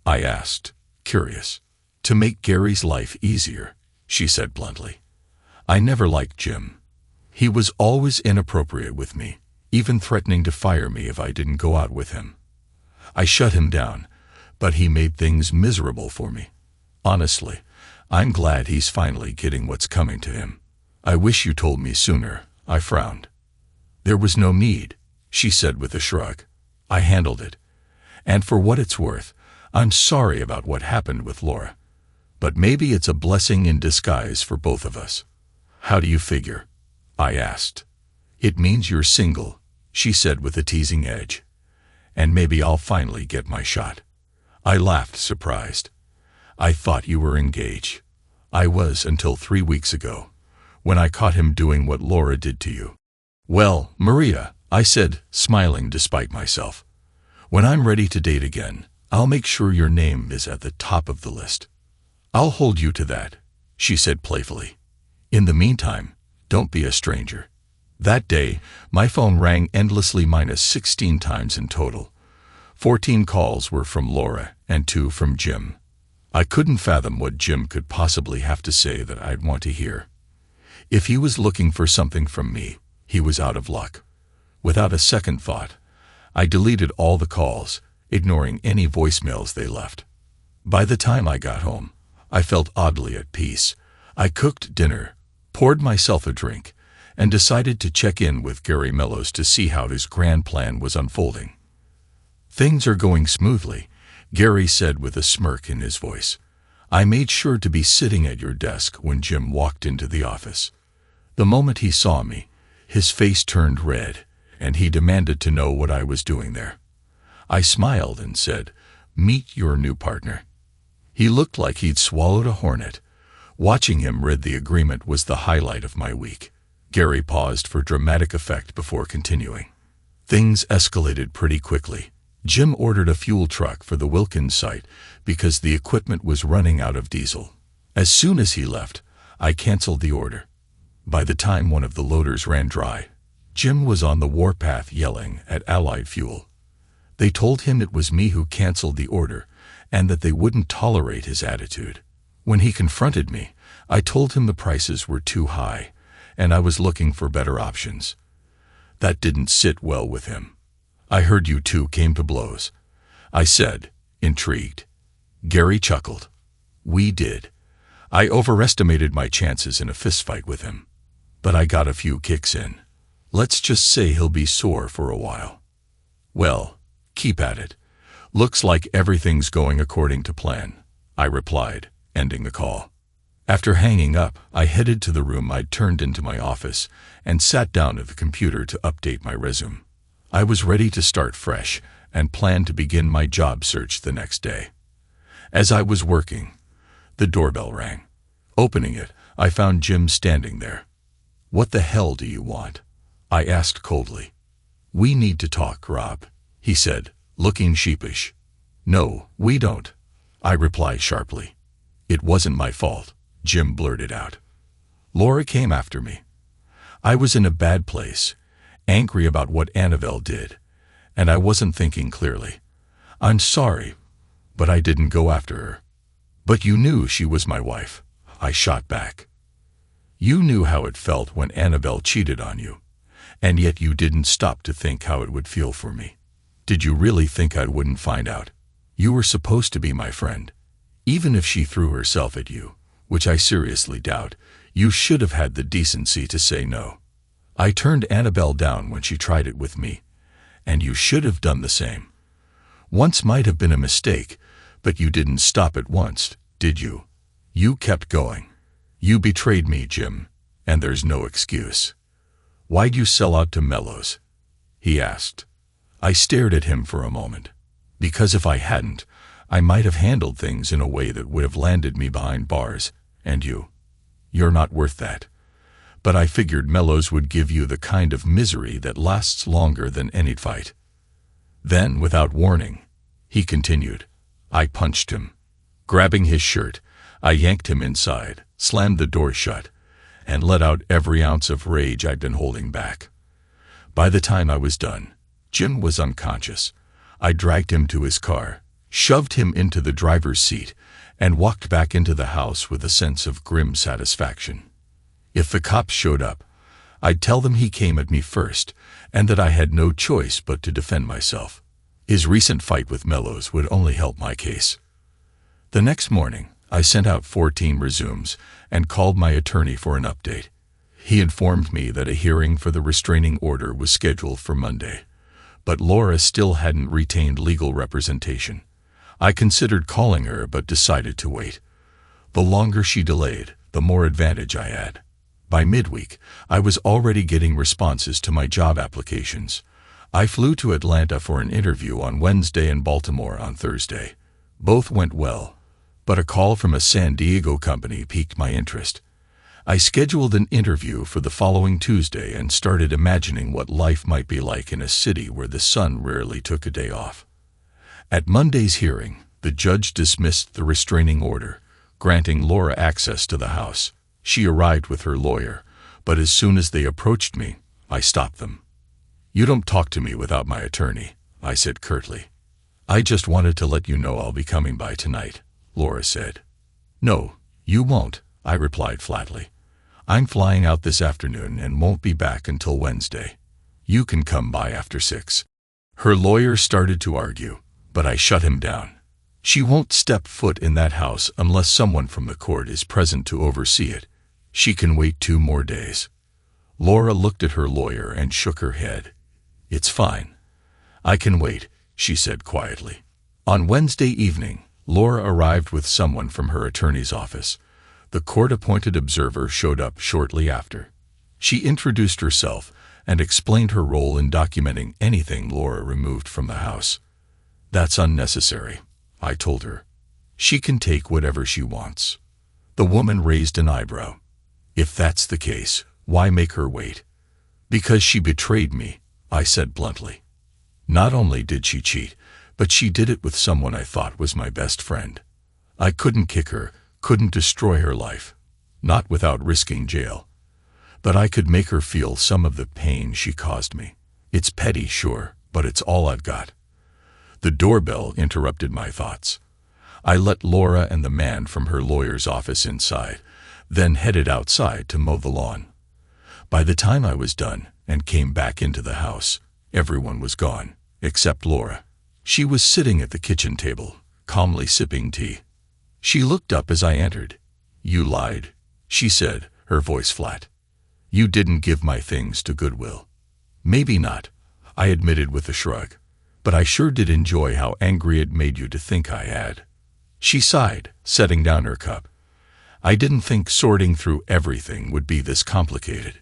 I asked, curious. "To make Gary's life easier," she said bluntly. "I never liked Jim. He was always inappropriate with me, even threatening to fire me if I didn't go out with him. I shut him down, but he made things miserable for me. Honestly, I'm glad he's finally getting what's coming to him. I wish you told me sooner," I frowned. "There was no need," she said with a shrug. "I handled it. And for what it's worth, I'm sorry about what happened with Laura. But maybe it's a blessing in disguise for both of us." "How do you figure?" I asked. "It means you're single," she said with a teasing edge. "And maybe I'll finally get my shot." I laughed, surprised. "I thought you were engaged." "I was until 3 weeks ago, when I caught him doing what Laura did to you." "Well, Maria," I said, smiling despite myself, "when I'm ready to date again, I'll make sure your name is at the top of the list." "I'll hold you to that," she said playfully. "In the meantime, don't be a stranger." That day, my phone rang endlessly -16 times in total. 14 calls were from Laura and 2 from Jim. I couldn't fathom what Jim could possibly have to say that I'd want to hear. If he was looking for something from me, he was out of luck. Without a second thought, I deleted all the calls, ignoring any voicemails they left. By the time I got home, I felt oddly at peace. I cooked dinner, poured myself a drink, and decided to check in with Gary Mellows to see how his grand plan was unfolding. "Things are going smoothly," Gary said with a smirk in his voice. "I made sure to be sitting at your desk when Jim walked into the office. The moment he saw me, his face turned red, and he demanded to know what I was doing there. I smiled and said, 'Meet your new partner.' He looked like he'd swallowed a hornet. Watching him read the agreement was the highlight of my week." Gary paused for dramatic effect before continuing. "Things escalated pretty quickly. Jim ordered a fuel truck for the Wilkins site because the equipment was running out of diesel. As soon as he left, I canceled the order. By the time one of the loaders ran dry, Jim was on the warpath yelling at Allied Fuel. They told him it was me who canceled the order and that they wouldn't tolerate his attitude. When he confronted me, I told him the prices were too high and I was looking for better options. That didn't sit well with him. "I heard you two came to blows," I said, intrigued. Gary chuckled. "We did. I overestimated my chances in a fistfight with him. But I got a few kicks in. Let's just say he'll be sore for a while." "Well, keep at it. Looks like everything's going according to plan," I replied, ending the call. After hanging up, I headed to the room I'd turned into my office and sat down at the computer to update my resume. I was ready to start fresh and planned to begin my job search the next day. As I was working, the doorbell rang. Opening it, I found Jim standing there. "What the hell do you want?" I asked coldly. "We need to talk, Rob," he said, looking sheepish. "No, we don't," I replied sharply. "It wasn't my fault," Jim blurted out. "Laura came after me. I was in a bad place, angry about what Annabelle did, and I wasn't thinking clearly. I'm sorry, but I didn't go after her." "But you knew she was my wife," I shot back. "You knew how it felt when Annabelle cheated on you, and yet you didn't stop to think how it would feel for me. Did you really think I wouldn't find out? You were supposed to be my friend. Even if she threw herself at you, which I seriously doubt, you should have had the decency to say no. I turned Annabelle down when she tried it with me, and you should have done the same. Once might have been a mistake, but you didn't stop at once, did you? You kept going. You betrayed me, Jim, and there's no excuse." "Why'd you sell out to Mellows?" he asked. I stared at him for a moment. "Because if I hadn't, I might have handled things in a way that would have landed me behind bars, and you're not worth that. But I figured Mellows would give you the kind of misery that lasts longer than any fight." Then, without warning, he continued, I punched him. Grabbing his shirt, I yanked him inside, slammed the door shut, and let out every ounce of rage I'd been holding back. By the time I was done, Jim was unconscious. I dragged him to his car, shoved him into the driver's seat, and walked back into the house with a sense of grim satisfaction. If the cops showed up, I'd tell them he came at me first, and that I had no choice but to defend myself. His recent fight with Mellows would only help my case. The next morning, I sent out 14 resumes and called my attorney for an update. He informed me that a hearing for the restraining order was scheduled for Monday, but Laura still hadn't retained legal representation. I considered calling her but decided to wait. The longer she delayed, the more advantage I had. By midweek, I was already getting responses to my job applications. I flew to Atlanta for an interview on Wednesday and Baltimore on Thursday. Both went well, but a call from a San Diego company piqued my interest. I scheduled an interview for the following Tuesday and started imagining what life might be like in a city where the sun rarely took a day off. At Monday's hearing, the judge dismissed the restraining order, granting Laura access to the house. She arrived with her lawyer, but as soon as they approached me, I stopped them. "You don't talk to me without my attorney," I said curtly. "I just wanted to let you know I'll be coming by tonight," Laura said. "No, you won't," I replied flatly. "I'm flying out this afternoon and won't be back until Wednesday. You can come by after 6. Her lawyer started to argue, but I shut him down. "She won't step foot in that house unless someone from the court is present to oversee it. She can wait 2 more days." Laura looked at her lawyer and shook her head. "It's fine. I can wait," she said quietly. On Wednesday evening, Laura arrived with someone from her attorney's office. The court-appointed observer showed up shortly after. She introduced herself and explained her role in documenting anything Laura removed from the house. "That's unnecessary," I told her. "She can take whatever she wants." The woman raised an eyebrow. "If that's the case, why make her wait?" "Because she betrayed me," I said bluntly. "Not only did she cheat, But she did it with someone I thought was my best friend. I couldn't kick her, couldn't destroy her life. Not without risking jail. But I could make her feel some of the pain she caused me. It's petty, sure, but it's all I've got. The doorbell interrupted my thoughts. I let Laura and the man from her lawyer's office inside, then headed outside to mow the lawn. By the time I was done and came back into the house, everyone was gone, except Laura. She was sitting at the kitchen table, calmly sipping tea. She looked up as I entered. "You lied," she said, her voice flat. "You didn't give my things to Goodwill." "Maybe not," I admitted with a shrug. "But I sure did enjoy how angry it made you to think I had." She sighed, setting down her cup. "I didn't think sorting through everything would be this complicated.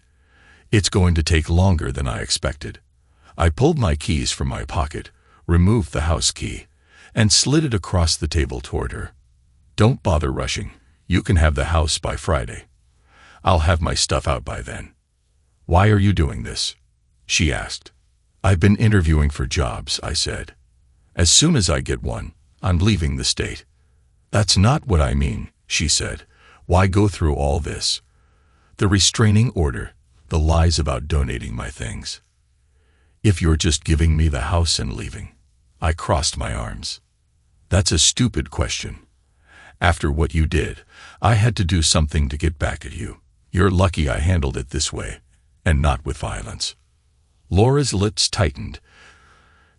It's going to take longer than I expected." I pulled my keys from my pocket, removed the house key, and slid it across the table toward her. "Don't bother rushing. You can have the house by Friday. I'll have my stuff out by then." "Why are you doing this?" she asked. "I've been interviewing for jobs," I said. "As soon as I get one, I'm leaving the state." "That's not what I mean," she said. "Why go through all this? The restraining order, the lies about donating my things. If you're just giving me the house and leaving." I crossed my arms. "That's a stupid question. After what you did, I had to do something to get back at you. You're lucky I handled it this way, and not with violence." Laura's lips tightened.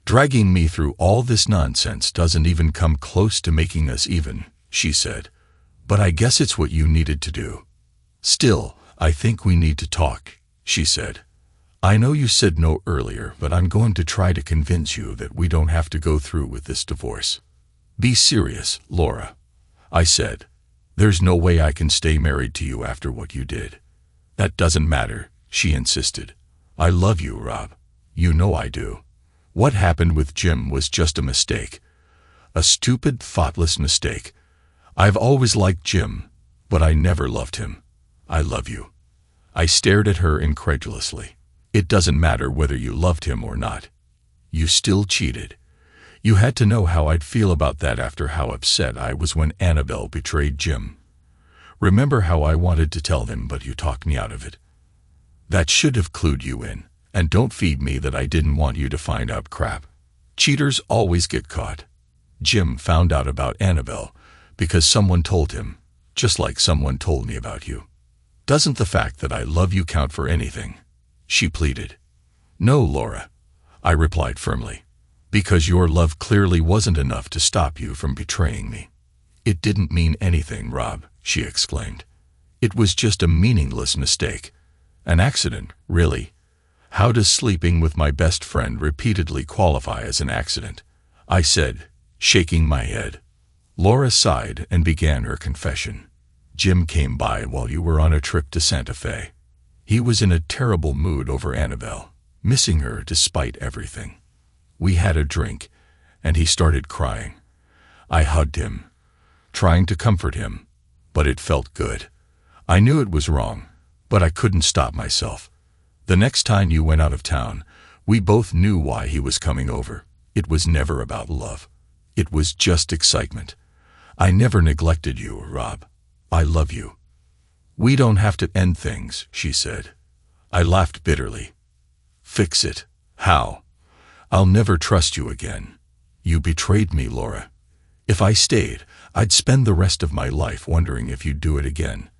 "Dragging me through all this nonsense doesn't even come close to making us even," she said. "But I guess it's what you needed to do." "Still, I think we need to talk," she said. "I know you said no earlier, but I'm going to try to convince you that we don't have to go through with this divorce." "Be serious, Laura," I said. "There's no way I can stay married to you after what you did." "That doesn't matter," she insisted. "I love you, Rob. You know I do. What happened with Jim was just a mistake. A stupid, thoughtless mistake. I've always liked Jim, but I never loved him. I love you." I stared at her incredulously. "It doesn't matter whether you loved him or not. You still cheated. You had to know how I'd feel about that after how upset I was when Annabelle betrayed Jim. Remember how I wanted to tell them, but you talked me out of it. That should have clued you in, and don't feed me that I didn't want you to find out crap. Cheaters always get caught. Jim found out about Annabelle because someone told him, just like someone told me about you. Doesn't the fact that I love you count for anything?" she pleaded. "No, Laura," I replied firmly. "Because your love clearly wasn't enough to stop you from betraying me." "It didn't mean anything, Rob," she exclaimed. "It was just a meaningless mistake. An accident, really. How does sleeping with my best friend repeatedly qualify as an accident?" I said, shaking my head. Laura sighed and began her confession. "Jim came by while you were on a trip to Santa Fe. He was in a terrible mood over Annabelle, missing her despite everything. We had a drink, and he started crying. I hugged him, trying to comfort him, but it felt good. I knew it was wrong, but I couldn't stop myself. The next time you went out of town, we both knew why he was coming over. It was never about love. It was just excitement. I never neglected you, Rob. I love you." "We don't have to end things," she said. I laughed bitterly. "Fix it. How? I'll never trust you again. You betrayed me, Laura. If I stayed, I'd spend the rest of my life wondering if you'd do it again.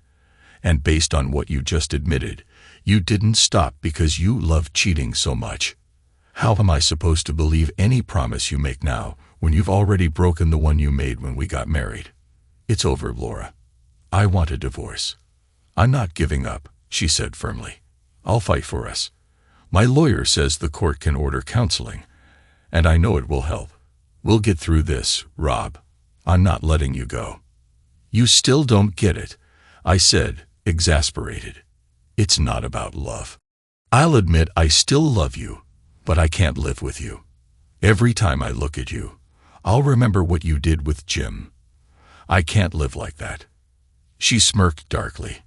And based on what you just admitted, you didn't stop because you loved cheating so much. How am I supposed to believe any promise you make now when you've already broken the one you made when we got married? It's over, Laura. I want a divorce." "I'm not giving up," she said firmly. "I'll fight for us. My lawyer says the court can order counseling, and I know it will help. We'll get through this, Rob. I'm not letting you go." "You still don't get it," I said, exasperated. "It's not about love. I'll admit I still love you, but I can't live with you. Every time I look at you, I'll remember what you did with Jim. I can't live like that." She smirked darkly.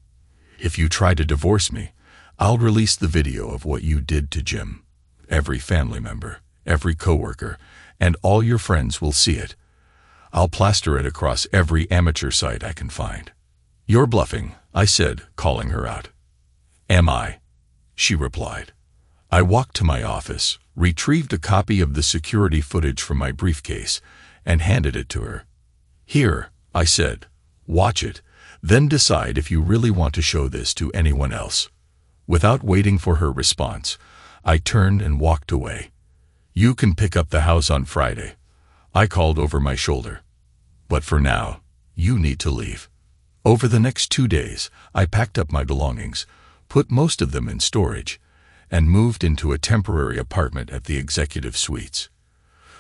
"If you try to divorce me, I'll release the video of what you did to Jim. Every family member, every coworker, and all your friends will see it. I'll plaster it across every amateur site I can find." "You're bluffing," I said, calling her out. "Am I?" she replied. I walked to my office, retrieved a copy of the security footage from my briefcase, and handed it to her. "Here," I said, "watch it, then decide if you really want to show this to anyone else." Without waiting for her response, I turned and walked away. "You can pick up the house on Friday," I called over my shoulder. "But for now, you need to leave." Over the next 2 days, I packed up my belongings, put most of them in storage, and moved into a temporary apartment at the executive suites.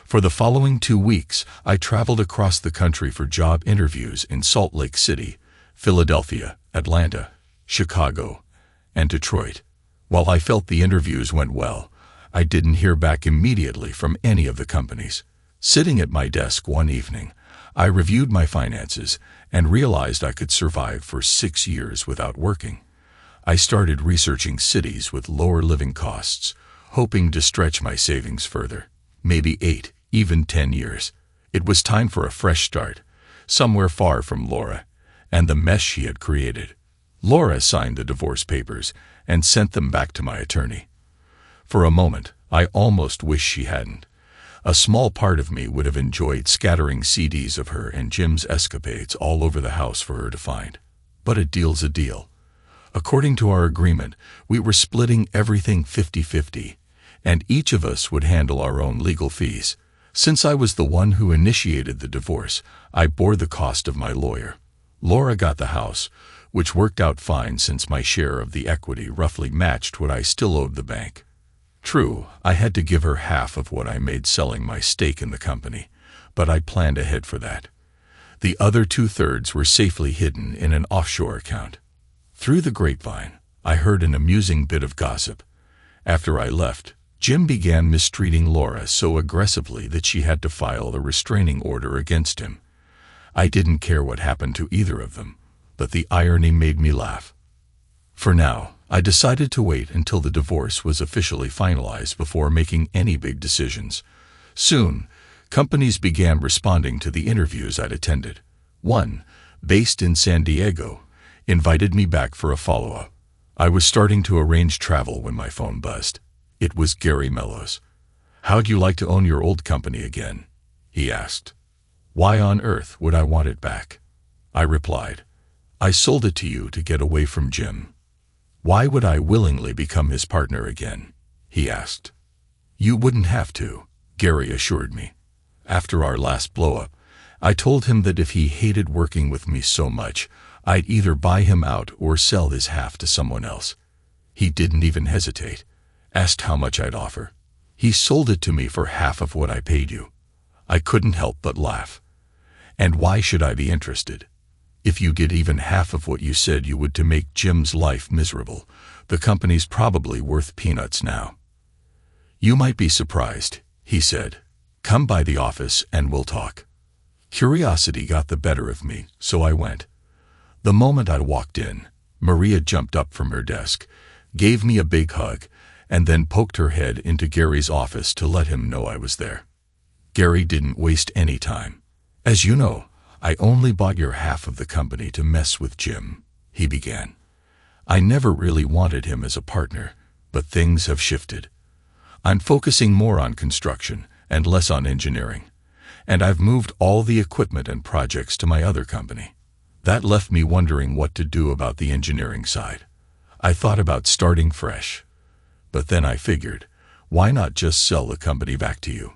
For the following 2 weeks, I traveled across the country for job interviews in Salt Lake City, Philadelphia, Atlanta, Chicago, and Detroit. While I felt the interviews went well, I didn't hear back immediately from any of the companies. Sitting at my desk one evening, I reviewed my finances and realized I could survive for 6 years without working. I started researching cities with lower living costs, hoping to stretch my savings further, maybe 8, even 10 years. It was time for a fresh start, somewhere far from Laura and the mess she had created. Laura signed the divorce papers and sent them back to my attorney. For a moment, I almost wished she hadn't. A small part of me would have enjoyed scattering CDs of her and Jim's escapades all over the house for her to find. But a deal's a deal. According to our agreement, we were splitting everything 50-50, and each of us would handle our own legal fees. Since I was the one who initiated the divorce, I bore the cost of my lawyer. Laura got the house, which worked out fine since my share of the equity roughly matched what I still owed the bank. True, I had to give her half of what I made selling my stake in the company, but I planned ahead for that. The other 2/3 were safely hidden in an offshore account. Through the grapevine, I heard an amusing bit of gossip. After I left, Jim began mistreating Laura so aggressively that she had to file a restraining order against him. I didn't care what happened to either of them, but the irony made me laugh. For now, I decided to wait until the divorce was officially finalized before making any big decisions. Soon, companies began responding to the interviews I'd attended. One, based in San Diego, invited me back for a follow-up. I was starting to arrange travel when my phone buzzed. It was Gary Mellows. "How'd you like to own your old company again?" he asked. "Why on earth would I want it back?" I replied. "I sold it to you to get away from Jim." "Why would I willingly become his partner again?" he asked. "You wouldn't have to," Gary assured me. After our last blow-up, I told him that if he hated working with me so much, I'd either buy him out or sell his half to someone else. He didn't even hesitate, asked how much I'd offer. He sold it to me for half of what I paid you. I couldn't help but laugh. And why should I be interested? If you get even half of what you said you would to make Jim's life miserable, the company's probably worth peanuts now. "You might be surprised," he said. "Come by the office and we'll talk." Curiosity got the better of me, so I went. The moment I walked in, Maria jumped up from her desk, gave me a big hug, and then poked her head into Gary's office to let him know I was there. Gary didn't waste any time. "As you know, I only bought your half of the company to mess with Jim," he began. "I never really wanted him as a partner, but things have shifted. I'm focusing more on construction and less on engineering, and I've moved all the equipment and projects to my other company. That left me wondering what to do about the engineering side. I thought about starting fresh, but then I figured, why not just sell the company back to you?"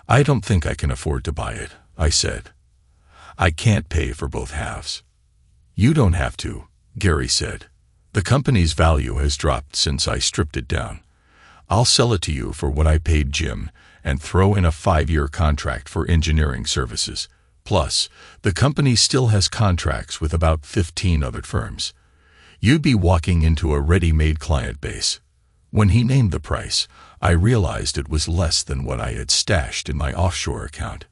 "I don't think I can afford to buy it," I said. "I can't pay for both halves." "You don't have to," Gary said. "The company's value has dropped since I stripped it down. I'll sell it to you for what I paid Jim and throw in a 5-year contract for engineering services. Plus, the company still has contracts with about 15 other firms. You'd be walking into a ready-made client base." When he named the price, I realized it was less than what I had stashed in my offshore account.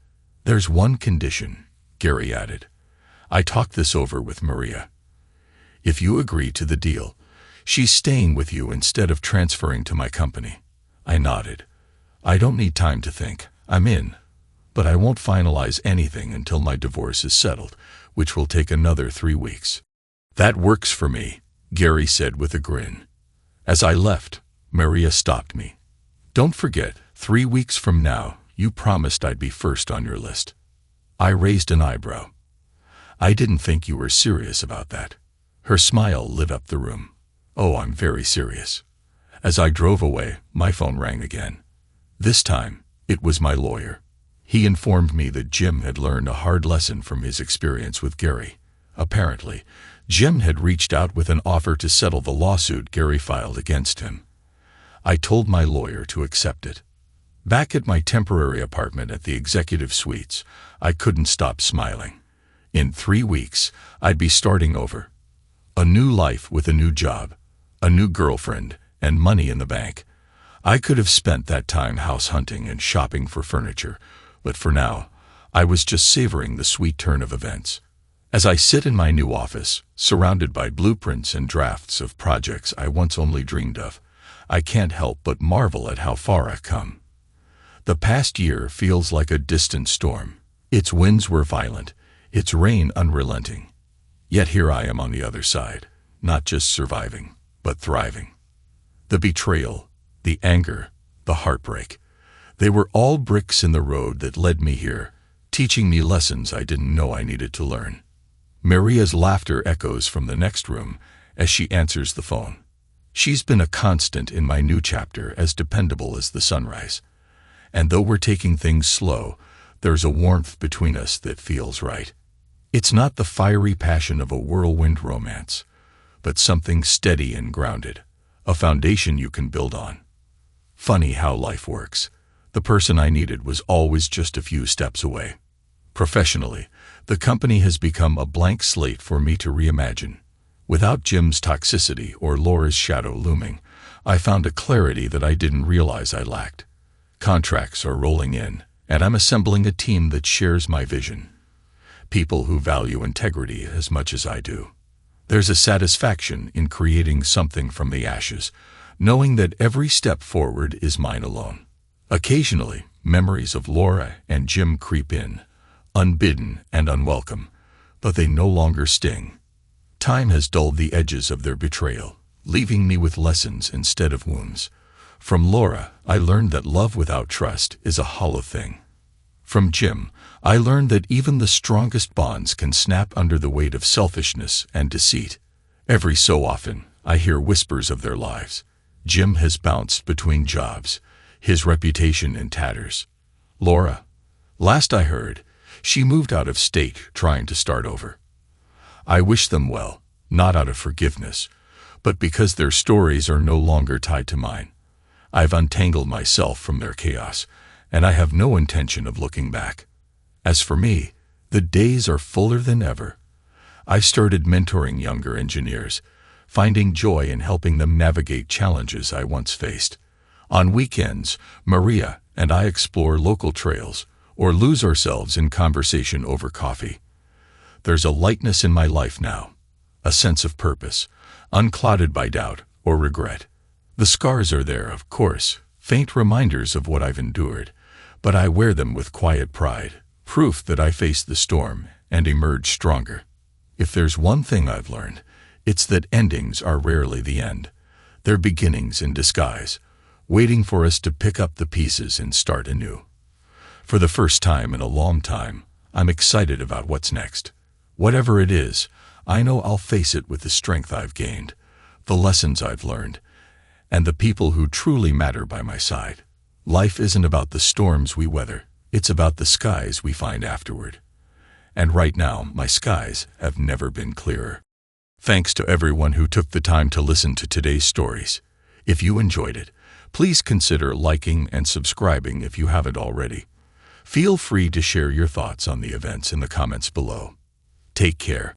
"There's one condition," Gary added. "I talked this over with Maria. If you agree to the deal, she's staying with you instead of transferring to my company." I nodded. I don't need time to think. I'm in. But I won't finalize anything until my divorce is settled, which will take another 3 weeks. That works for me, Gary said with a grin. As I left, Maria stopped me. Don't forget, 3 weeks from now, you promised I'd be first on your list. I raised an eyebrow. I didn't think you were serious about that. Her smile lit up the room. Oh, I'm very serious. As I drove away, my phone rang again. This time, it was my lawyer. He informed me that Jim had learned a hard lesson from his experience with Gary. Apparently, Jim had reached out with an offer to settle the lawsuit Gary filed against him. I told my lawyer to accept it. Back at my temporary apartment at the executive suites, I couldn't stop smiling. In 3 weeks, I'd be starting over. A new life with a new job, a new girlfriend, and money in the bank. I could have spent that time house hunting and shopping for furniture, but for now, I was just savoring the sweet turn of events. As I sit in my new office, surrounded by blueprints and drafts of projects I once only dreamed of, I can't help but marvel at how far I've come. The past year feels like a distant storm. Its winds were violent, its rain unrelenting. Yet here I am on the other side, not just surviving, but thriving. The betrayal, the anger, the heartbreak. They were all bricks in the road that led me here, teaching me lessons I didn't know I needed to learn. Maria's laughter echoes from the next room as she answers the phone. She's been a constant in my new chapter, as dependable as the sunrise. And though we're taking things slow, there's a warmth between us that feels right. It's not the fiery passion of a whirlwind romance, but something steady and grounded, a foundation you can build on. Funny how life works. The person I needed was always just a few steps away. Professionally, the company has become a blank slate for me to reimagine. Without Jim's toxicity or Laura's shadow looming, I found a clarity that I didn't realize I lacked. Contracts are rolling in, and I'm assembling a team that shares my vision. People who value integrity as much as I do. There's a satisfaction in creating something from the ashes, knowing that every step forward is mine alone. Occasionally, memories of Laura and Jim creep in, unbidden and unwelcome, but they no longer sting. Time has dulled the edges of their betrayal, leaving me with lessons instead of wounds. From Laura, I learned that love without trust is a hollow thing. From Jim, I learned that even the strongest bonds can snap under the weight of selfishness and deceit. Every so often, I hear whispers of their lives. Jim has bounced between jobs, his reputation in tatters. Laura, last I heard, she moved out of state trying to start over. I wish them well, not out of forgiveness, but because their stories are no longer tied to mine. I've untangled myself from their chaos, and I have no intention of looking back. As for me, the days are fuller than ever. I've started mentoring younger engineers, finding joy in helping them navigate challenges I once faced. On weekends, Maria and I explore local trails or lose ourselves in conversation over coffee. There's a lightness in my life now, a sense of purpose, unclouded by doubt or regret. The scars are there, of course, faint reminders of what I've endured, but I wear them with quiet pride, proof that I faced the storm and emerged stronger. If there's one thing I've learned, it's that endings are rarely the end. They're beginnings in disguise, waiting for us to pick up the pieces and start anew. For the first time in a long time, I'm excited about what's next. Whatever it is, I know I'll face it with the strength I've gained, the lessons I've learned, and the people who truly matter by my side. Life isn't about the storms we weather, it's about the skies we find afterward. And right now, my skies have never been clearer. Thanks to everyone who took the time to listen to today's stories. If you enjoyed it, please consider liking and subscribing if you haven't already. Feel free to share your thoughts on the events in the comments below. Take care.